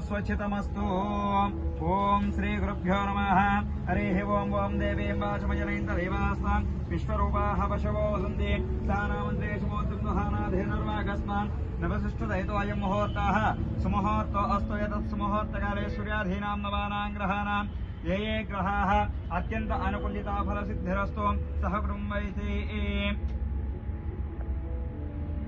स्वच्छतमस्तु। ओम श्री गुरुभ्यो नमः। हरिः ओम। ओम देवीं वाचमजनैन्ददेवास्तां विश्वरूपाः पशवो सन्ति स्थानामन्त्रेषु मोत्तुहानाधीनर्वागस्मान् नवसिष्ठुदयतो अयं मुहूर्तः सुमुहूर्तो अस्तु। यतत् सुमुहूर्तकाले सूर्याधीनां नवानां ग्रहाणां ये ये ग्रहाः अत्यन्त अनुकूलिता फलसिद्धिरस्तु सह कुटुम्बैः।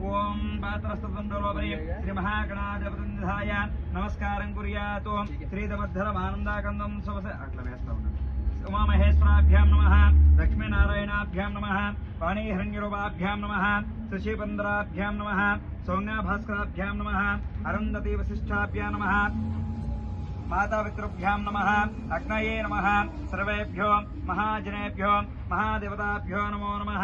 ओम पात्रस्तुतुण्डलोपरि श्री महागणाधिपतिनिधाय नमस्कारं कुर्यात्। श्रीधमद्धरमानन्दाकन्दं स्वसे अट्ला वेस्ता उन्नानु। उमामहेश्वराभ्यां नमः। लक्ष्मीनारायणाभ्यां नमः। पाणिहिरण्यरूपाभ्यां नमः। शशीबन्धराभ्यां नमः। सौम्याभास्कराभ्यां नमः। अरुन्धती वसिष्ठाभ्यां नमः। माता पितृभ्यां नमः। अग्नये नमः। सर्वेभ्यो महाजनेभ्यो महादेवताभ्यो नमो नमः।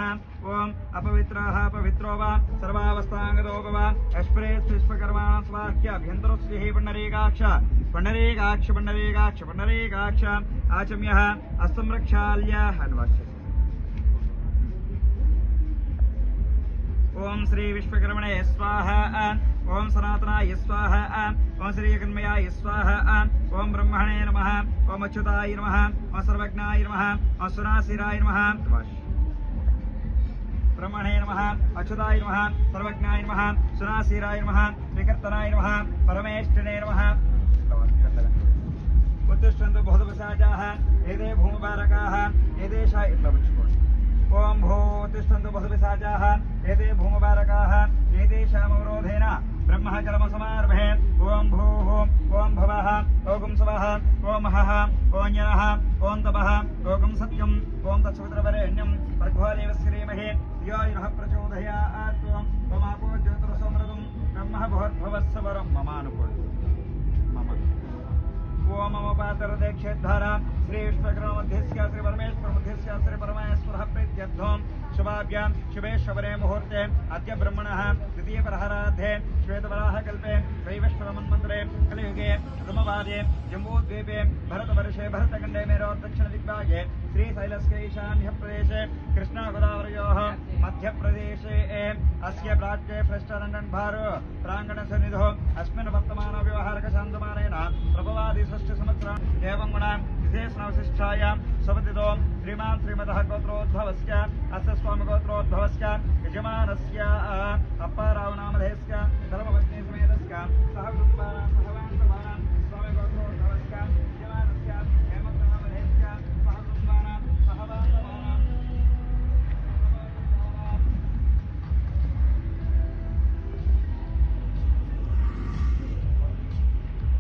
ओम अपवित्रः पवित्रो वा सर्वावस्थांगतो वा अश्प्रेत् विश्वकर्माणां स्वाह्याभ्यन्तरस्यैः पुण्डरीकाक्ष पुण्डरीकाक्ष पुण्डरीकाक्ष पुण्डरीकाक्ष आचम्यः असंरक्षाल्य हन्वस्य। ओम श्री विश्वकर्मणे स्वाहा। ओम सनातनाय स्वाहा। ओम श्री कन्मयाय स्वाहा। ओम ब्रह्मणे नमः। ओम अच्युताय नमः। ओम सर्वज्ञाय नमः। ओम सुनासिराय नमः। ब्रह्मणे नमः। अच्युताय नमः। सर्वज्ञाय नमः। सुनासिराय नमः। विकर्तनाय नमः। परमेष्ठिने नमः। उत्तिष्ठन्तु बहुतपिशाचाः एते भूमिभारकाः एतेषा ओम भो उत्तिष्ठन्तु बहुतपिशाचाः एते भूमिभारकाः एतेषामवरोधेन ब्रह्मः कर्मसमारभे। ओम भूः ओम भवः ओम स्वः ओम महः ओम जनः ओम तपः ओम सत्यम् ओम तत्सवितुर्वरेण्यं भर्गो श्रीमहे यो नः प्रचोदयात्। ओम आपो ज्योतिरसोमृतं ब्रह्मः भूर्भुवस्सवरं ममानुकूल मम। ओम मम पात्रदेक्षेद्धारा श्री विश्वकर्मध्यस्य श्री परमेश्वर मध्यस्य श्री परमेश्वरः प्रीत्यर्थं शुभाभ्यां शुभे शबरे मुहूर्ते अद्य ब्रह्मणः द्वितीय प्रहरार्धे श्वेतवराहकल्पे वैवस्वतमन्वन्तरे कलियुगे प्रथमवादे जम्बूद्वीपे भरतवर्षे भरतखण्डे मेरोदक्षिणदिग्भागे श्रीशैलस्य ईशान्यप्रदेशे कृष्णागोदावरयोः मध्यप्रदेशे अस्य प्राच्ये फ्रेस्टरण्डन् प्राङ्गणसन्निधौ अस्मिन् वर्तमानव्यवहारकशान्तमानेन प्रभवादि षष्ठसंवत्सरान् एवं गुणां विशेषणविशिष्टायां स्वपतितो श्रीमान् श्रीमतः गोत्रोद्भवस्य अस्य स्वामिगोत्रोद्भवस्य यजमानस्य